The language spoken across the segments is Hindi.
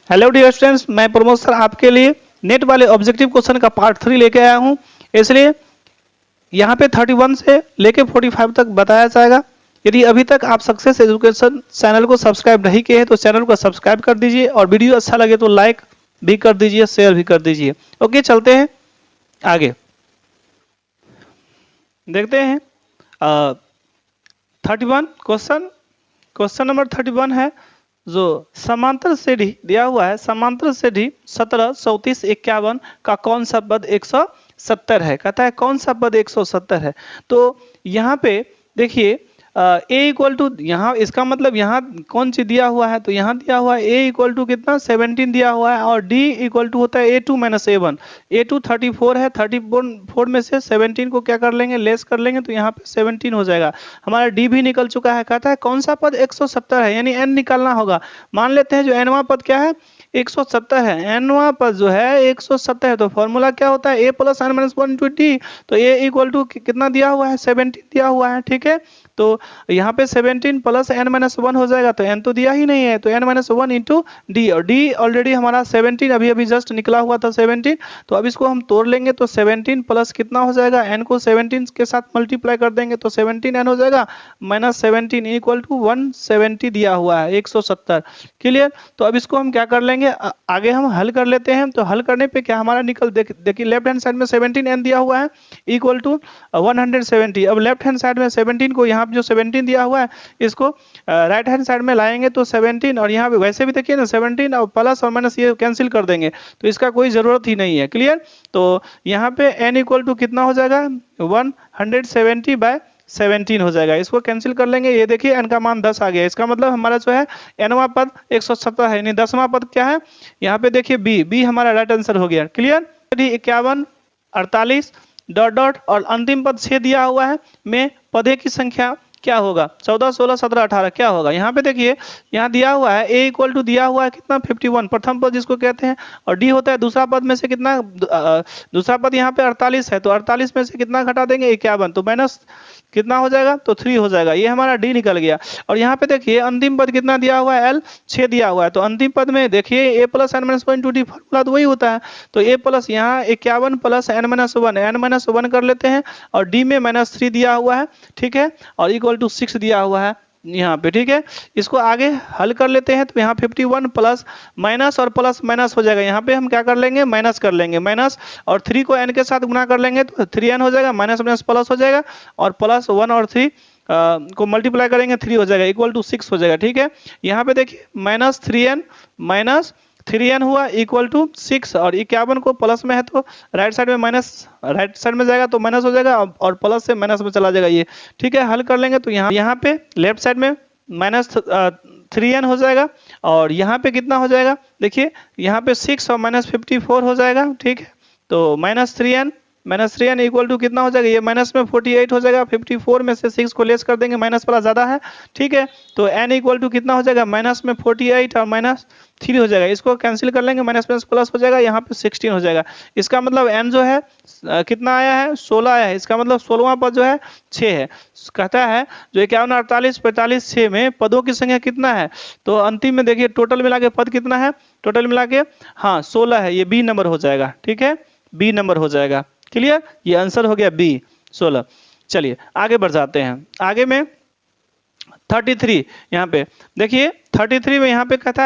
हेलो डियर स्टूडेंट्स, मैं प्रमोद सर आपके लिए नेट वाले ऑब्जेक्टिव क्वेश्चन का पार्ट 3 लेके आया हूं। इसलिए यहाँ पे 31 से लेके 45 तक बताया जाएगा। यदि अभी तक आप सक्सेस एजुकेशन चैनल को सब्सक्राइब नहीं किए हैं तो चैनल को सब्सक्राइब कर दीजिए और वीडियो अच्छा लगे तो लाइक भी कर दीजिए, शेयर भी कर दीजिए। ओके, चलते हैं आगे, देखते हैं 31 क्वेश्चन नंबर 31 है जो समांतर श्रेणी दिया हुआ है। समांतर श्रेणी 17, 34, 51 का कौन सा पद 170 है? कहता है कौन सा पद 170 है। तो यहाँ पे देखिए ए इक्वल टू, यहाँ इसका मतलब यहाँ कौन सी दिया हुआ है, तो यहाँ दिया हुआ है ए इक्वल टू कितना 17 दिया हुआ है और डी इक्वल टू होता है A2 माइनस A1। A2 34 है, 34 में से 17 को क्या कर लेंगे, लेस कर लेंगे, तो यहाँ पे 17 हो जाएगा। हमारा डी भी निकल चुका है। कहता है कौन सा पद 170 है, यानी एन निकालना होगा। मान लेते हैं जो एनवा पद क्या है 170 है, एनवा पद जो है 170 है, तो फॉर्मूला क्या होता है A plus N minus 1 into D. तो ए इक्वल टू कितना दिया हुआ है 17 दिया हुआ है, ठीक है। तो यहाँ पे 17 प्लस एन माइनस 1 हो जाएगा, तो एन तो दिया ही नहीं है, तो एन माइनस 1 इंटू डी, और डी ऑलरेडी हमारा 17 अभी अभी जस्ट निकला हुआ था 17। तो अब इसको हम तोड़ लेंगे तो 17 प्लस कितना हो जाएगा, एन को 17 के साथ मल्टीप्लाई कर देंगे तो 17 एन हो जाएगा माइनस 17 इक्वल टू 170 दिया हुआ है 170। क्लियर। तो अब इसको हम क्या कर लेंगे, आगे हम हल कर लेते हैं। तो हल करने पे क्या हमारा निकल देखिए लेफ्ट हैंड साइड में 17 एन दिया हुआ है इक्वल टू 170। अब लेफ्ट हैंड साइड में 17 को, यहाँ पे जो 17 दिया हुआ है इसको राइट हैंड साइड में लाएंगे तो 17, और यहाँ पे वैसे भी देखिए ना 17 और प्लस और माइनस ये कैंसिल कर देंगे तो इसका कोई जरूरत ही नहीं है। क्लियर। तो यहाँ पे n इक्वल टू कितना हो जाएगा 170/17 हो जाएगा। इसको कैंसिल कर लेंगे, ये देखिए n का मान 10 आ गया। इसका मतलब हमारा जो है nवां पद 170 है, यानी 10वां पद क्या है, यहाँ पे देखिए बी हमारा राइट आंसर हो गया। क्लियर। 51, 48 डॉट डॉट और अंतिम पद 6 दिया हुआ है में पदे की संख्या क्या होगा, 14, 16, 17, 18 क्या होगा। यहाँ पे देखिए यहाँ दिया हुआ है ए इक्वल टू दिया हुआ है कितना 51 प्रथम पद जिसको कहते हैं, और डी होता है दूसरा पद में से कितना, दूसरा पद यहाँ पे 48 है, तो 48 में से कितना घटा देंगे 51, तो माइनस कितना हो जाएगा, तो 3 हो जाएगा। ये हमारा डी निकल गया। और यहाँ पे देखिए अंतिम पद कितना दिया हुआ है एल 6 दिया हुआ है, तो अंतिम पद में देखिए A plus N minus 1 into D, formula तो वही होता है। तो ए प्लस यहाँ 51 प्लस एन माइनस 1 कर लेते हैं, और डी में -3 दिया हुआ है, ठीक है, और इक्वल टू 6 दिया हुआ है यहाँ पे, ठीक है। इसको आगे हल कर लेते हैं तो यहाँ 51 प्लस माइनस और प्लस माइनस हो जाएगा। यहाँ पे हम क्या कर लेंगे, माइनस कर लेंगे, माइनस और 3 को n के साथ गुना कर लेंगे तो 3n हो जाएगा, माइनस माइनस प्लस हो जाएगा, और प्लस 1 और 3 को मल्टीप्लाई करेंगे 3 हो जाएगा इक्वल टू 6 हो जाएगा, ठीक है। यहाँ पे देखिए -3n हुआ इक्वल टू 6, और 51 को प्लस में है तो राइट साइड में माइनस, राइट साइड में जाएगा तो माइनस हो जाएगा, और प्लस से माइनस में चला जाएगा ये, ठीक है। हल कर लेंगे तो यहाँ पे लेफ्ट साइड में -3n हो जाएगा, और यहाँ पे कितना हो जाएगा, देखिए यहाँ पे 6 और -54 हो जाएगा, ठीक है। तो -3n इक्वल टू कितना हो जाएगा, ये माइनस में 48 हो जाएगा, 54 में से 6 को लेस कर देंगे, माइनस वाला ज्यादा है, ठीक है। तो n इक्वल टू कितना हो जाएगा, माइनस में 48 और -3 हो जाएगा, इसको कैंसिल कर लेंगे, माइनस प्लस प्लस हो जाएगा, यहाँ पे 16 हो जाएगा। इसका मतलब n जो है कितना आया है 16 आया है, इसका मतलब 16वां पद जो है 6 है। कहता है जो 51, 48, 45, 6 में पदों की संख्या कितना है, तो अंतिम में देखिए टोटल मिला के पद कितना है, टोटल मिला के हाँ 16 है, ये बी नंबर हो जाएगा, ठीक है, बी नंबर हो जाएगा। क्लियर। ये आंसर हो गया बी 16। चलिए आगे बढ़ जाते हैं। आगे में 33 यहाँ पे देखिए 33 में यहाँ पे कहता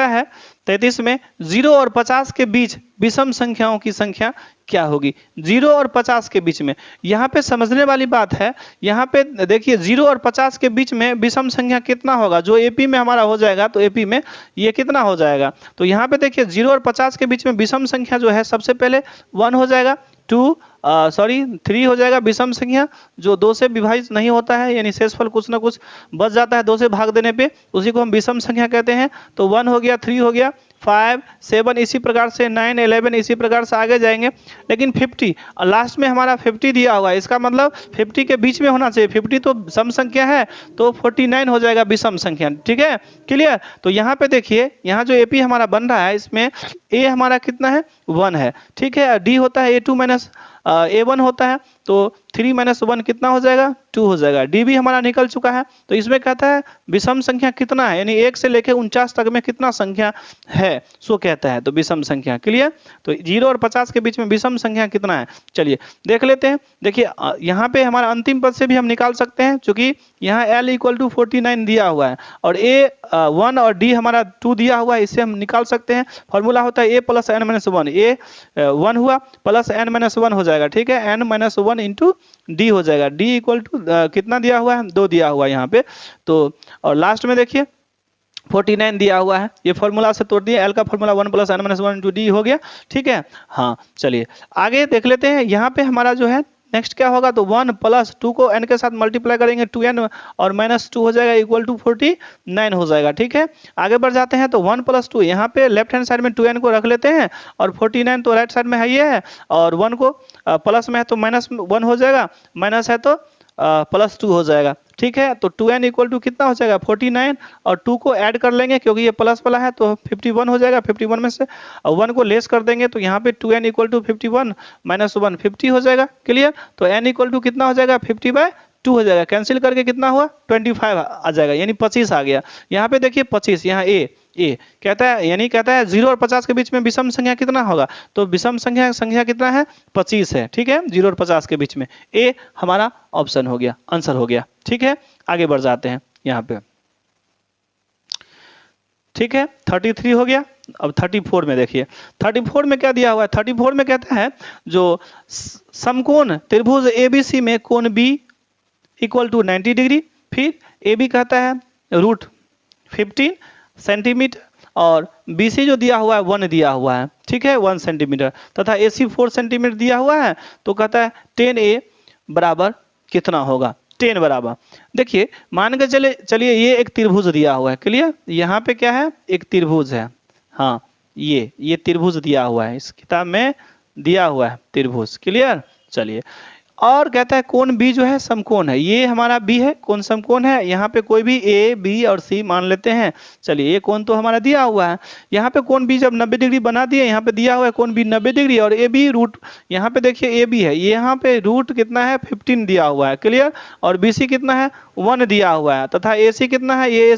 है 33 में 0 और 50 के बीच विषम संख्याओं की संख्या क्या होगी। 0 और 50 के बीच में, यहाँ पे समझने वाली बात है, यहाँ पे देखिए 0 और 50 के बीच में विषम संख्या कितना होगा, जो एपी में हमारा हो जाएगा तो एपी में ये कितना हो जाएगा। तो यहाँ पे देखिए 0 और 50 के बीच में विषम संख्या जो है सबसे पहले 1 हो जाएगा, 3 हो जाएगा विषम संख्या जो 2 से विभाजित नहीं होता है, यानी शेषफल कुछ ना कुछ बच जाता है 2 से भाग देने पे, उसी को हम विषम संख्या कहते हैं। तो 1 हो गया, 3 हो गया, 5, 7 इसी प्रकार से 9, 11 इसी प्रकार से आगे जाएंगे। लेकिन 50 लास्ट में हमारा 50 दिया हुआ है, इसका मतलब 50 के बीच में होना चाहिए, 50 तो सम संख्या है तो 49 हो जाएगा विषम संख्या, ठीक है। क्लियर। तो यहाँ पे देखिए यहाँ जो एपी हमारा बन रहा है इसमें ए हमारा कितना है 1 है, ठीक है। डी होता है A2 माइनस A1 होता है, तो 3 - 1 कितना हो जाएगा, 2 हो जाएगा। डी भी हमारा निकल चुका है। तो इसमें कहता है विषम संख्या कितना है, यानी 1 से लेकर 49 तक में कितना संख्या है, सो कहता है। तो विषम संख्या क्लियर। तो 0 और 50 के बीच में विषम संख्या कितना है, चलिए देख लेते हैं। देखिए यहाँ पे हमारा अंतिम पद से भी हम निकाल सकते हैं, क्योंकि यहाँ L = 49 दिया हुआ है और A 1 और D हमारा 2 दिया हुआ है, इससे हम निकाल सकते हैं। फॉर्मूला होता है A + n - 1, A 1 हुआ प्लस n - 1 हो जाएगा, ठीक है। n - 1 इंटू D हो जाएगा। D = कितना दिया हुआ है, 2 दिया हुआ है यहाँ पे। तो और लास्ट में देखिए 49 दिया हुआ है, ये फॉर्मूला से तोड़ दिए। L का फॉर्मूला 1 + n - 1 इंटू D हो गया, ठीक है। हाँ चलिए आगे देख लेते हैं। यहाँ पे हमारा जो है नेक्स्ट क्या होगा, तो 1 + 2 को n के साथ मल्टीप्लाई करेंगे 2n और -2 हो जाएगा = 49 हो जाएगा, ठीक है। आगे बढ़ जाते हैं। तो 1 + 2 यहाँ पे लेफ्ट हैंड साइड में 2n को रख लेते हैं और 49 तो राइट साइड में है ये है, और 1 को प्लस में है तो -1 हो जाएगा, माइनस है तो +2 हो जाएगा, ठीक है। तो 2n = कितना हो जाएगा, 49 और 2 को ऐड कर लेंगे क्योंकि ये प्लस वाला है, तो 51 हो जाएगा। 51 में से 1 को लेस कर देंगे तो यहाँ पे 2n = 51 - 1 50 हो जाएगा, क्लियर। तो n = कितना हो जाएगा, 50/2 हो जाएगा। कैंसिल करके कितना हुआ, 25 आ जाएगा, यानी 25 आ गया। यहाँ पे देखिए 25, यहाँ ए कहता है, यानी कहता है 0 और 50 के बीच में विषम संख्या कितना होगा, तो विषम संख्या कितना है, 25 है, ठीक है। 0 और 50 के बीच में ए हमारा ऑप्शन हो गया, आंसर हो गया, ठीक है। आगे बढ़ जाते हैं यहाँ पे, ठीक है। 33 हो गया। अब 34 में देखिए, 34 में क्या दिया हुआ है, 34 में कहता है जो समकोण त्रिभुज ABC में कोण B = 90 डिग्री, फिर AB कहता है √15 सेंटीमीटर और BC जो दिया हुआ है 1 दिया हुआ है, ठीक है, 1 सेंटीमीटर, तथा AC 4 सेंटीमीटर दिया हुआ है। तो कहता है 10A बराबर कितना होगा, 10 बराबर। देखिए मान के चलिए ये एक त्रिभुज दिया हुआ है, क्लियर। यहाँ पे क्या है, एक त्रिभुज है, हाँ ये त्रिभुज दिया हुआ है, इस किताब में दिया हुआ है त्रिभुज, क्लियर। चलिए और कहता है कोण B जो है समकोण है, ये हमारा B है, कोण समकोण है। यहाँ पे कोई भी A B और C मान लेते हैं। चलिए ये कोण तो हमारा दिया हुआ है, यहाँ पे कोण B जब 90 डिग्री बना दिए, यहाँ पे दिया हुआ है कोण B 90 डिग्री और AB रूट, यहाँ पे देखिए AB है, यहाँ पे रूट कितना है, 15 दिया हुआ है, क्लियर। और BC कितना है, 1 दिया हुआ है, तथा AC कितना है, ये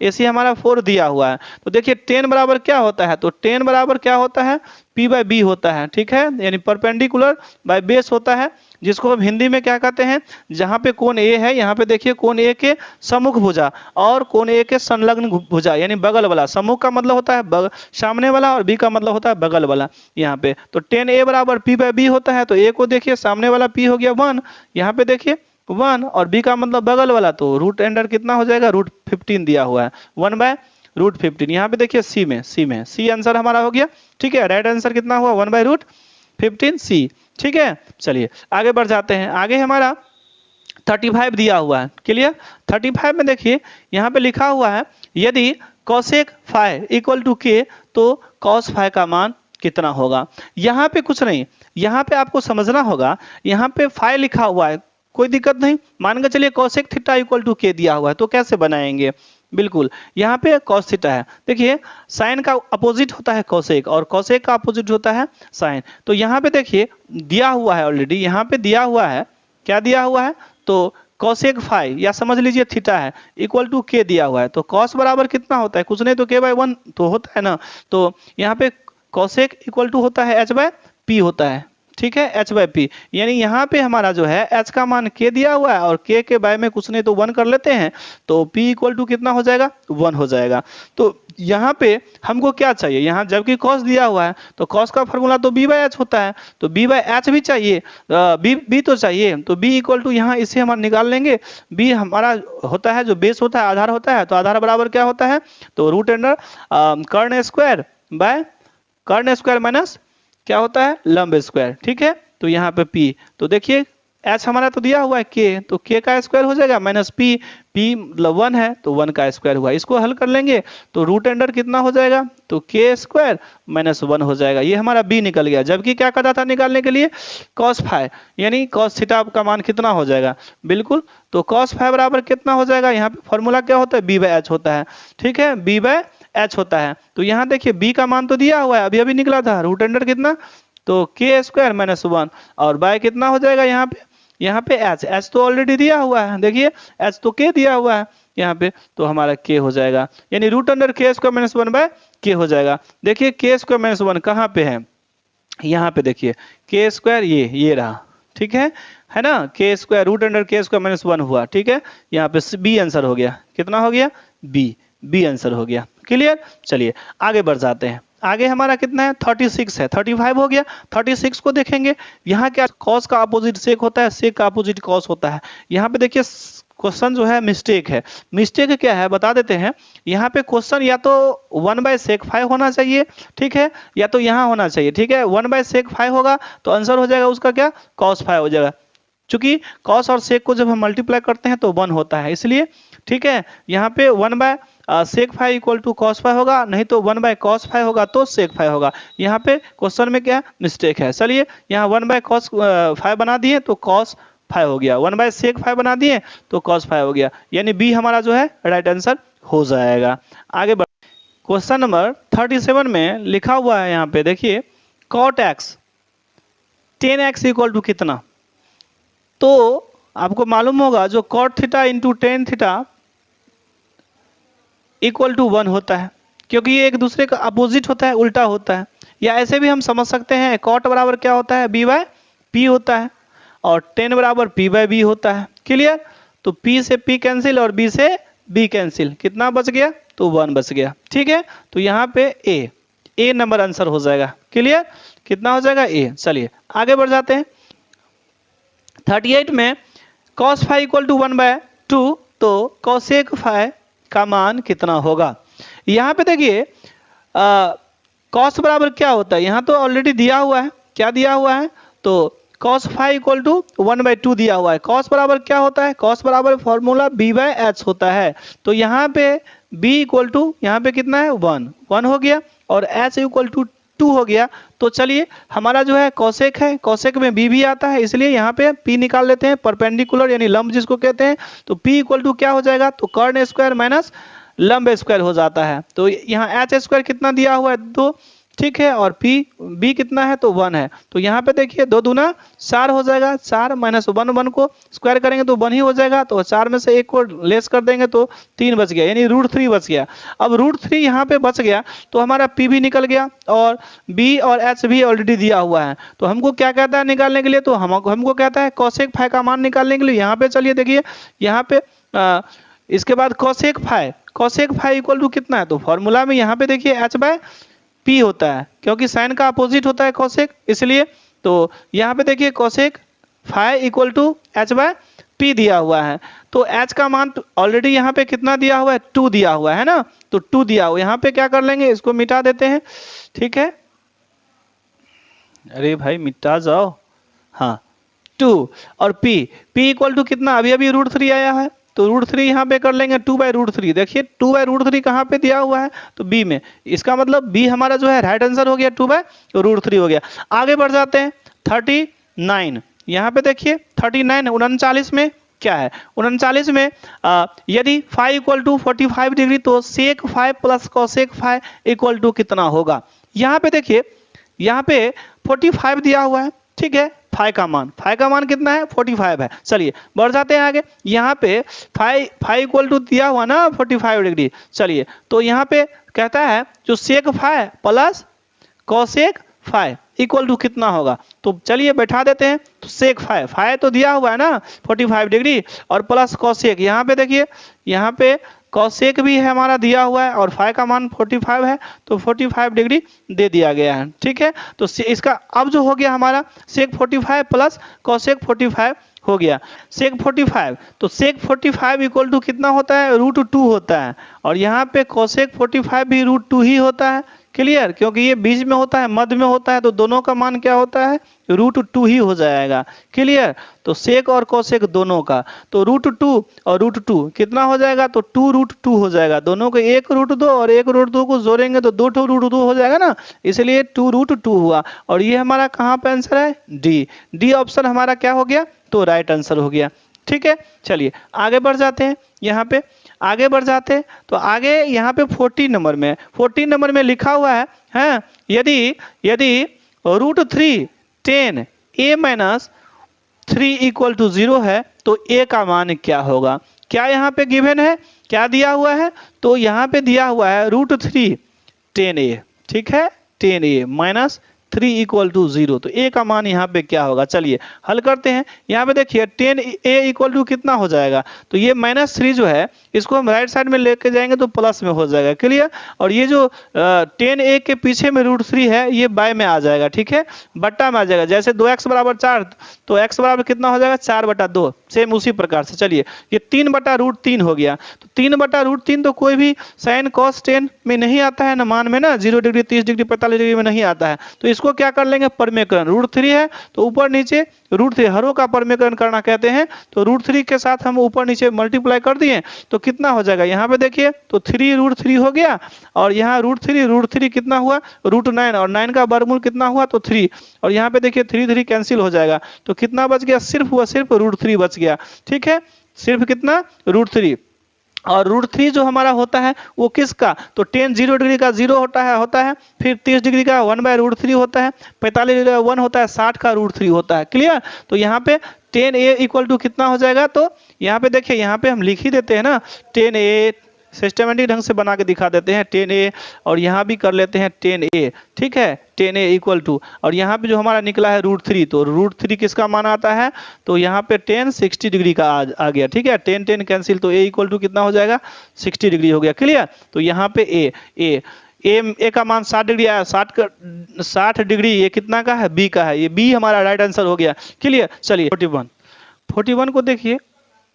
AC हमारा 4 दिया हुआ है। तो देखिए 10 बराबर क्या होता है, तो 10 बराबर क्या होता है, P/B होता है, ठीक है, यानी परपेंडिकुलर बाय बेस होता है, जिसको हम हिंदी में क्या कहते हैं, जहां पे कोण A है, यहाँ पे देखिए कोण A के सम्मुख भुजा और कोण A के संलग्न भुजा, यानी बगल वाला। सम्मुख का मतलब होता है सामने वाला और B का मतलब होता है बगल वाला। यहाँ पे तो 10A बराबर P/B होता है। तो A को देखिए सामने वाला P हो गया 1, यहाँ पे देखिए 1 और B का मतलब बगल वाला, तो रूट अंडर कितना हो जाएगा, √15 दिया हुआ है, 1/√15। यहाँ पे देखिए C आंसर हमारा हो गया, ठीक है। राइट आंसर कितना हुआ, 1/√15 C, ठीक है। चलिए आगे बढ़ जाते हैं। आगे हमारा 35 दिया हुआ है, क्लियर। 35 में देखिए यहाँ पे लिखा हुआ है यदि cosec phi = k तो cos phi का मान कितना होगा। यहाँ पे कुछ नहीं, यहाँ पे आपको समझना होगा, यहाँ पे phi लिखा हुआ है, कोई दिक्कत नहीं। मान के चलिए cosec थीटा = k दिया हुआ है, तो कैसे बनाएंगे, बिल्कुल यहाँ पे cos थीटा है। देखिए साइन का अपोजिट होता है cosec और cosec का अपोजिट होता है साइन। तो यहाँ पे देखिए दिया हुआ है ऑलरेडी, यहाँ पे दिया हुआ है, क्या दिया हुआ है, तो cosec phi या समझ लीजिए थीटा है = k दिया हुआ है। तो cos बराबर कितना होता है, कुछ नहीं तो k/1 तो होता है ना। तो यहाँ पे cosec = होता है h/p होता है, ठीक है, h/p। यानी यहाँ पे हमारा जो है h का मान k दिया हुआ है और k के बाय में कुछ नहीं तो 1 कर लेते हैं, तो p = कितना हो जाएगा, 1 हो जाएगा। तो यहाँ पे हमको क्या चाहिए, यहाँ जबकि cos दिया हुआ है तो cos का फॉर्मूला तो b/h होता है, तो b/h भी चाहिए, b तो चाहिए। तो b = यहाँ इसे हम निकाल लेंगे। b हमारा होता है जो बेस होता है, आधार होता है, तो आधार बराबर क्या होता है, तो √कर्ण² माइनस क्या होता है, लंब स्क्वायर, ठीक है। तो यहाँ पे p, तो देखिए h हमारा तो दिया हुआ है k, तो k का स्क्वायर हो जाएगा माइनस p मतलब 1 है तो 1 का स्क्वायर हुआ। इसको हल कर लेंगे तो √अंडर कितना हो जाएगा, तो k² - 1 हो जाएगा। ये हमारा b निकल गया। जबकि क्या कहा था निकालने के लिए, cos phi, यानी cos थीटा का मान कितना हो जाएगा, बिल्कुल। तो cos phi बराबर कितना हो जाएगा, यहाँ पे फॉर्मूला क्या होता है, b/h होता है, ठीक है, b/h होता है। तो यहाँ देखिए b का मान तो दिया हुआ है, अभी निकला था √अंडर कितना, तो के स्क्वायर माइनस 1 और बाय कितना हो जाएगा यहाँ पे एच तो ऑलरेडी दिया हुआ है, देखिए एच तो के दिया हुआ है यहाँ पे, तो हमारा के हो जाएगा, यानी रूट अंडर के स्क्वायर माइनस 1 बाय के हो जाएगा। देखिए के स्क्वायर माइनस 1 कहाँ पे है, यहाँ पे देखिए के स्क्वायर ये रहा, ठीक है ना, के स्क्वायर रूट अंडर के स्क्वायर माइनस 1 हुआ, ठीक है, यहाँ पे बी आंसर हो गया, कितना हो गया बी आंसर हो गया। क्लियर, चलिए आगे बढ़ जाते हैं। आगे हमारा कितना है 36 है, 35 हो गया। 36 को देखेंगे, यहाँ क्या कॉस का अपोजिट सेक होता है, सेक का अपोजिट कॉस होता है। यहाँ पे देखिए क्वेश्चन जो है मिस्टेक है, मिस्टेक क्या है बता देते हैं। यहाँ पे क्वेश्चन या तो 1/sec5 होना चाहिए, ठीक है, या तो यहाँ होना चाहिए, ठीक है। 1/sec5 होगा तो आंसर हो जाएगा उसका क्या cos5 हो जाएगा, क्योंकि cos और sec को जब हम मल्टीप्लाई करते हैं तो 1 होता है, इसलिए ठीक है। यहाँ पे 1/sec5 इक्वल टू cos5 होगा, नहीं तो 1/cos5 होगा तो sec5 होगा। यहाँ पे क्वेश्चन में क्या मिस्टेक है, चलिए यहाँ 1/cos5 बना दिए तो cos5 हो गया, 1/sec5 बना दिए तो cos5 हो गया, यानी बी हमारा जो है राइट आंसर हो जाएगा। आगे बढ़ क्वेश्चन नंबर 37 में लिखा हुआ है, यहाँ पे देखिए cot x 10x equal to कितना, तो आपको मालूम होगा जो cot theta into tan theta equal to 1 होता है, क्योंकि ये एक दूसरे का अपोजिट होता है, उल्टा होता है। या ऐसे भी हम समझ सकते हैं cot बराबर क्या होता है b/p होता है और tan बराबर p/b होता है। क्लियर, तो p से p कैंसिल और b से b कैंसिल, कितना बच गया तो 1 बच गया, ठीक है। तो यहाँ पे ए नंबर आंसर हो जाएगा। क्लियर, कितना हो जाएगा ए। चलिए आगे बढ़ जाते हैं। 38 में cos5 इक्वल टू 1/2, तो cosec5 का मान कितना होगा। यहाँ पे देखिए cos बराबर क्या होता है, यहाँ तो ऑलरेडी दिया हुआ है, क्या दिया हुआ है, तो cos5 इक्वल टू 1/2 दिया हुआ है। cos बराबर क्या होता है, cos बराबर फॉर्मूला b/h होता है, तो यहाँ पे b इक्वल टू यहाँ पे कितना है 1 हो गया और h इक्वल टू 2 हो गया। तो चलिए हमारा जो है कॉसेक है, कॉसेक में b भी आता है, इसलिए यहाँ पे p निकाल लेते हैं, परपेंडिकुलर यानी लंब जिसको कहते हैं। तो p इक्वल टू क्या हो जाएगा, तो कर्ण स्क्वायर माइनस लंब स्क्वायर हो जाता है। तो यहाँ h स्क्वायर कितना दिया हुआ है 2, ठीक है, और b कितना है तो 1 है। तो यहाँ पे देखिए 2 दूना 4 हो जाएगा, 4 माइनस 1 को स्क्वायर करेंगे तो 1 ही हो जाएगा, तो 4 में से 1 को लेस कर देंगे तो 3 बच गया, यानी √3 बच गया। अब √3 यहाँ पे बच गया तो हमारा p भी निकल गया और b और h भी ऑलरेडी दिया हुआ है। तो हमको क्या कहता है निकालने के लिए, तो हमको कहता है cosec5 का मान निकालने के लिए। यहाँ पे चलिए देखिए, यहाँ पे इसके बाद cosec5 इक्वल टू कितना है, तो फॉर्मूला में यहाँ पे देखिए h/p होता है, क्योंकि साइन का अपोजिट होता है cosec, इसलिए। तो यहाँ पे देखिए cosec5 इक्वल टू h/p दिया हुआ है, तो h का मान ऑलरेडी यहाँ पे कितना दिया हुआ है 2 दिया हुआ है ना, तो 2 दिया हुआ, यहाँ पे क्या कर लेंगे इसको मिटा देते हैं, ठीक है। अरे भाई मिटा जाओ, हाँ 2 और p इक्वल टू कितना, अभी √3 आया है, तो √3 यहाँ पे कर लेंगे 2/√3। देखिए 2/√3 कहाँ पे दिया हुआ है, तो b में, इसका मतलब b हमारा जो है राइट आंसर हो गया, 2/√3 हो गया। आगे बढ़ जाते हैं 39, यहाँ पे देखिए 39 में क्या है, 39 में यदि फाई इक्वल टू 45 डिग्री तो sec5 plus cosec5 equal to कितना होगा। यहाँ पे देखिए, यहाँ पे 45 दिया हुआ है, ठीक है, फाई का मान कितना है 45 है। चलिए बढ़ जाते हैं आगे, यहाँ पे फाई इक्वल टू दिया हुआ ना 45 डिग्री। चलिए तो यहाँ पे कहता है जो sec5 plus cosec5 equal to कितना होगा, तो चलिए बैठा देते हैं। तो sec5 तो दिया हुआ है ना 45 डिग्री और प्लस cosec, यहाँ पे देखिए यहाँ पे cosec भी है हमारा दिया हुआ है और फाई का मान 45 है, तो 45 डिग्री दे दिया गया है, ठीक है। तो इसका अब जो हो गया हमारा sec45 प्लस cosec45 हो गया sec45, तो sec45 इक्वल टू कितना होता है √2 होता है, और यहाँ पे cosec45 भी √2 ही होता है। क्लियर, क्योंकि ये बीच में होता है, मध्य में होता है, तो दोनों का मान क्या होता है √2 ही हो जाएगा। क्लियर, तो सेक और कोसेक दोनों का, तो √2 और √2 कितना हो जाएगा, तो 2√2 हो जाएगा। दोनों को एक √2 और एक √2 को जोड़ेंगे तो 2 √2 हो जाएगा ना, इसलिए 2√2 हुआ। और ये हमारा कहाँ पे आंसर है, डी ऑप्शन हमारा क्या हो गया, तो राइट आंसर हो गया। ठीक है, चलिए आगे बढ़ जाते हैं। यहाँ पे आगे बढ़ जाते हैं तो आगे यहाँ पे 14 नंबर में लिखा हुआ है, यदि √3 10 a माइनस 3 इक्वल टू 0 है, तो a का मान क्या होगा? क्या यहाँ पे गिवन है, क्या दिया हुआ है? तो यहाँ पे दिया हुआ है √3 10a, ठीक है, 10a माइनस 3 इक्वल टू 0, तो a का मान यहाँ पे क्या होगा? चलिए हल करते हैं। यहाँ पे देखिए 10a इक्वल टू कितना हो जाएगा? तो ये -3 जो है इसको हम राइट साइड में लेके जाएंगे तो प्लस में हो जाएगा, क्लियर। और ये जो 10a के पीछे में √3 है ये बाय में आ जाएगा, ठीक है, बट्टा में आ जाएगा। जैसे 2x बराबर 4 तो x बराबर कितना हो जाएगा? 4/2, सेम उसी प्रकार से। चलिए ये 3/√3 हो गया, तो 3/√3 तो कोई भी साइन कॉस टेन में नहीं आता है ना, मान में ना 0 डिग्री 30 डिग्री 45 डिग्री में नहीं आता है। तो इसको क्या कर लेंगे? परमेकरण। √3 है तो ऊपर नीचे √3 हरों का परमेकरण करना कहते हैं, तो √3 के साथ हम ऊपर नीचे मल्टीप्लाई कर दिए तो कितना हो जाएगा? यहाँ पे देखिए तो 3√3 हो गया, और यहाँ √3 कितना हुआ? √9, और 9 का वर्गमूल कितना हुआ? तो 3, और यहाँ पे देखिए 3 कैंसिल हो जाएगा, तो कितना बच गया? सिर्फ व सिर्फ √3 बच गया, ठीक है, सिर्फ कितना? √3। और √3 जो हमारा होता है वो किसका? तो 0 डिग्री का 0 होता है, फिर 30 डिग्री का 1/√3 होता है, 45 डिग्री का 1 होता है, 60 का √3 होता है, क्लियर। तो यहाँ पे 10a इक्वल टू कितना हो जाएगा? तो यहाँ पे देखिए, यहाँ पे हम लिख ही देते हैं ना 10a, सिस्टमेटिक ढंग से बना के दिखा देते हैं 10a, और यहाँ भी कर लेते हैं 10a, ठीक है, 10a इक्वल टू, और यहाँ पे जो हमारा निकला है √3, तो √3 किसका मान आता है? तो यहाँ पे 10 60 डिग्री का आ गया, ठीक है, 10 कैंसिल, तो a इक्वल टू कितना हो जाएगा? 60 डिग्री हो गया, क्लियर। तो यहाँ पे a का मान 60 डिग्री आया, 60 डिग्री ये कितना का है? b का है, ये b हमारा राइट आंसर हो गया, क्लियर। चलिए 41 को देखिए,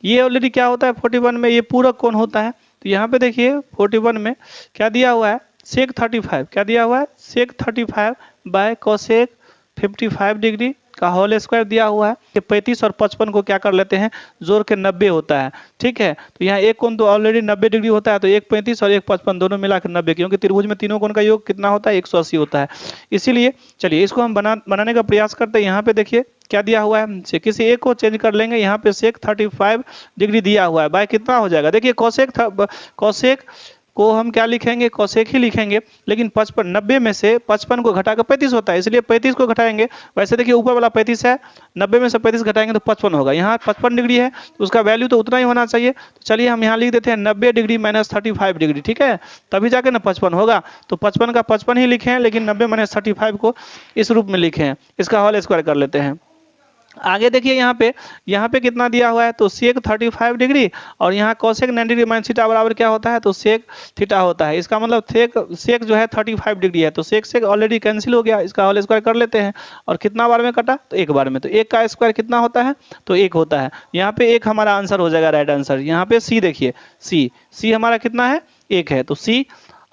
ये ऑलरेडी क्या होता है? 41 में ये पूरक कोण होता है, तो यहाँ पे देखिए 41 में क्या दिया हुआ है? सेक 35, क्या दिया हुआ है? सेक 35 बाय कोसेक 55 डिग्री का होल स्क्वायर दिया हुआ है। ये 35 और 55 को क्या कर लेते हैं? जोड़ के 90 होता है, ठीक है। तो यहाँ एक कोण तो ऑलरेडी 90 डिग्री होता है, तो एक 35 और एक 55 दोनों मिलाकर 90, क्योंकि त्रिभुज में तीनों कोण का योग कितना होता है? 180 होता है। इसीलिए चलिए इसको हम बनाने का प्रयास करते हैं। यहाँ पे देखिए क्या दिया हुआ है? किसी एक को चेंज कर लेंगे, यहाँ पे सेक 35 डिग्री दिया हुआ है, बाय कितना हो जाएगा? देखिए कोसेक को हम क्या लिखेंगे? कोसेक ही लिखेंगे, लेकिन 90 में से 55 को घटाकर 35 होता है, इसलिए 35 को घटाएंगे। वैसे देखिए ऊपर वाला 35 है, 90 में से 35 घटाएंगे तो 55 होगा। यहाँ 55 डिग्री है तो उसका वैल्यू तो उतना ही होना चाहिए। तो चलिए हम यहाँ लिख देते हैं 90 डिग्री माइनस 35 डिग्री, ठीक है, तभी जाके ना 55 होगा। तो 55 का 55 ही लिखे हैं, लेकिन 90 माइनस 35 को इस रूप में लिखे हैं। इसका होल स्क्वायर कर लेते हैं। आगे देखिए यहाँ पे कितना दिया हुआ है? तो सेक 35 डिग्री, और यहाँ कोसेक 90 डिग्री माइनस थीटा बराबर क्या होता है? तो सेक थीटा होता है। इसका मतलब सेक जो है 35 डिग्री है, तो सेक ऑलरेडी कैंसिल हो गया। इसका होल स्क्वायर कर लेते हैं, और कितना बार में कटा? तो एक बार में। तो एक का स्क्वायर कितना होता है? तो 1 होता है। यहाँ पे 1 हमारा आंसर हो जाएगा, राइट आंसर। यहाँ पे सी देखिए, सी हमारा कितना है? 1 है, तो सी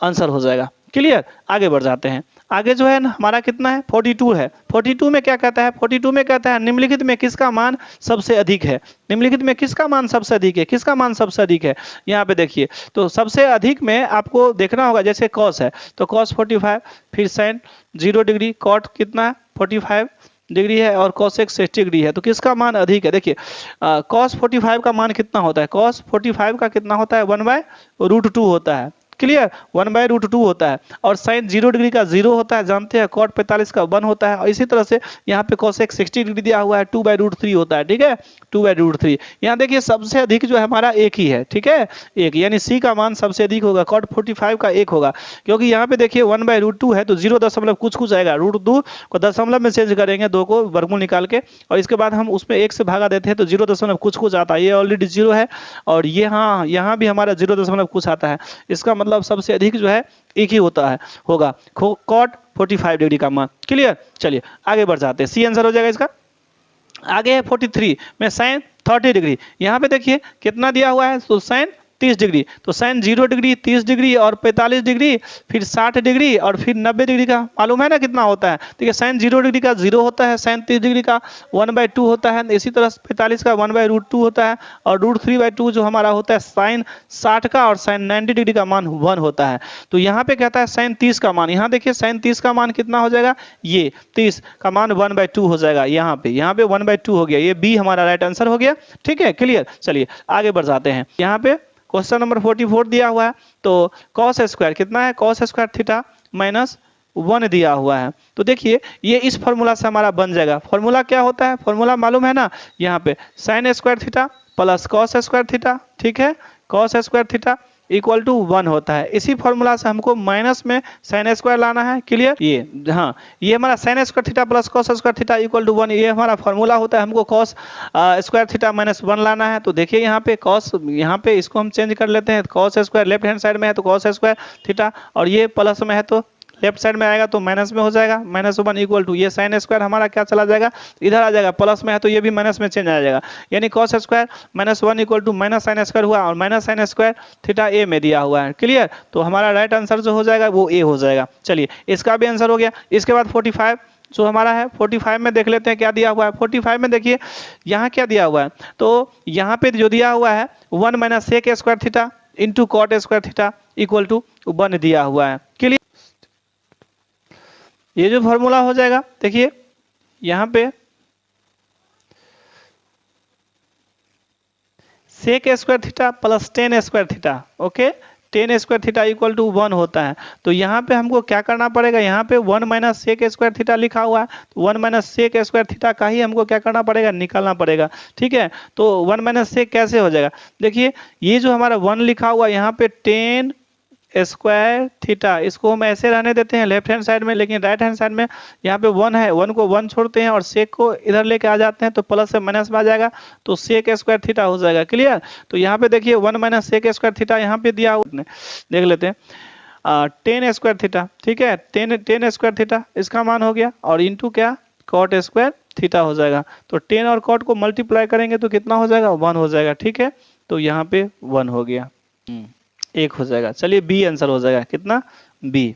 आंसर हो जाएगा, क्लियर। आगे बढ़ जाते हैं। आगे जो है ना हमारा कितना है? 42 है। 42 में क्या कहता है? 42 में कहता है निम्नलिखित में किसका मान सबसे अधिक है? निम्नलिखित में किसका मान सबसे अधिक है? किसका मान सबसे अधिक है? यहाँ पे देखिए, तो सबसे अधिक में आपको देखना होगा, जैसे कॉस है तो कॉस 45, फिर साइन 0 डिग्री, कॉट कितना है? 45 डिग्री है, और कोसेक 60 डिग्री है। तो किसका मान अधिक है? देखिए कॉस 45 का मान कितना होता है? कॉस 45 का कितना होता है? 1/√2 होता है, क्लियर, 1/√2 होता है। और साइन 0 डिग्री का 0 होता है, जानते हैं। कॉट 45 का 1 होता है, और इसी तरह से यहाँ पे कोसेक 60 डिग्री दिया हुआ है, 2/√3 होता है, ठीक है, 2/√3। यहाँ देखिए सबसे अधिक जो है हमारा 1 ही है, ठीक है, 1, यानी सी का मान सबसे अधिक होगा। कॉट 45 का 1 होगा, क्योंकि यहाँ पे देखिए 1/√2 है, तो 0 दशमलव कुछ आएगा। √2 को दशमलव में चेंज करेंगे, 2 को वर्गमूल निकाल के, और इसके बाद हम उसमें 1 से भागा देते हैं, तो 0 दशमलव कुछ आता है। ये ऑलरेडी 0 है, और ये यहाँ भी हमारा 0 दशमलव कुछ आता है। इसका मतलब सबसे अधिक जो है 1 ही होगा कॉट 45 डिग्री का मान, क्लियर। चलिए आगे बढ़ जाते हैं। सी आंसर हो जाएगा इसका। आगे है 43 में साइन 30 डिग्री। यहाँ पे देखिए कितना दिया हुआ है? तो साइन 30 डिग्री, तो साइन 0 डिग्री, 30 डिग्री और 45 डिग्री, फिर 60 डिग्री और फिर 90 डिग्री का मालूम है ना कितना होता है? देखिए साइन 0 डिग्री का 0 होता है, साइन 30 डिग्री का 1/2 होता है, इसी तरह 45 का 1/√2 होता है, और √3/2 जो हमारा होता है साइन 60 का, और साइन 90 डिग्री का मान 1 होता है। तो यहाँ पे कहता है साइन 30 का मान, यहाँ देखिए साइन 30 का मान कितना हो जाएगा? ये 30 का मान 1/2 हो जाएगा। यहाँ पे 1/2 हो गया, ये बी हमारा राइट आंसर हो गया, ठीक है, क्लियर। चलिए आगे बढ़ जाते हैं। यहाँ पे क्वेश्चन नंबर 44 दिया हुआ है, तो कॉस स्क्वायर कितना है? कॉस स्क्वायर थीटा माइनस 1 दिया हुआ है। तो देखिए ये इस फॉर्मूला से हमारा बन जाएगा। फॉर्मूला क्या होता है, फॉर्मूला मालूम है ना, यहाँ पे sine square theta plus cos square theta, ठीक है, cos square theta equal to 1 होता है। इसी फॉर्मूला से हमको माइनस में साइन स्क्वायर लाना है, क्लियर। ये हाँ, ये हमारा sine square theta plus cos square theta equal to 1, ये हमारा फॉर्मूला होता है। हमको कॉस स्क्वायर थीटा माइनस 1 लाना है। तो देखिए यहाँ पे कॉस, यहाँ पे इसको हम चेंज कर लेते हैं। Cos square left hand side में है तो कॉस स्क्वायर थीटा, और ये प्लस में है तो लेफ्ट साइड में आएगा तो माइनस में हो जाएगा। -1 इक्वल टू ये साइन स्क्वायर हमारा क्या चला जाएगा, इधर आ जाएगा। प्लस में है तो ये भी माइनस में चेंज आ जाएगा, यानी cos square -1 equal to minus sine square हुआ, और minus sine square theta A में दिया हुआ है, क्लियर। तो हमारा राइट आंसर जो हो जाएगा वो ए हो जाएगा। चलिए इसका भी आंसर हो गया। इसके बाद 45 जो हमारा है, 45 में देख लेते हैं क्या दिया हुआ है। 45 में देखिए यहाँ क्या दिया हुआ है, तो यहाँ पे जो दिया हुआ है 1 minus sec square theta into cot square theta equal to 1 दिया हुआ है, क्लियर। ये जो फॉर्मूला हो जाएगा, देखिए यहाँ पे sec square theta plus tan square theta, okay, tan square theta equal to 1 होता है। तो यहाँ पे हमको क्या करना पड़ेगा, यहाँ पे 1 माइनस सेक स्क्वायर थीटा लिखा हुआ है, तो 1 माइनस सेक स्क्वायर थीटा का ही हमको क्या करना पड़ेगा, निकालना पड़ेगा, ठीक है। तो 1 माइनस सेक कैसे हो जाएगा, देखिए ये जो हमारा 1 लिखा हुआ है यहाँ पे टेन स्क्वायर थीटा, इसको हम ऐसे रहने देते हैं लेफ्ट हैंड साइड में, लेकिन राइट हैंड साइड में यहाँ पे 1 है, 1 को 1 छोड़ते हैं और सेक को इधर लेके आ जाते हैं, तो प्लस से माइनस में आ जाएगा, तो सेक स्क्वायर थीटा हो जाएगा, क्लियर। तो यहाँ पे देखिए 1 माइनस सेक स्क्वायर थीटा यहाँ पे दिया हुआ, देख लेते हैं 10 स्क्वायर थीटा, ठीक है, 10 स्क्वायर थीटा इसका मान हो गया, और इंटू क्या, कॉट स्क्वायर थीटा हो जाएगा। तो 10 और कॉट को मल्टीप्लाई करेंगे तो कितना हो जाएगा, 1 हो जाएगा, ठीक है। तो यहाँ पे 1 हो गया, 1 हो जाएगा। चलिए बी आंसर हो जाएगा, कितना, बी।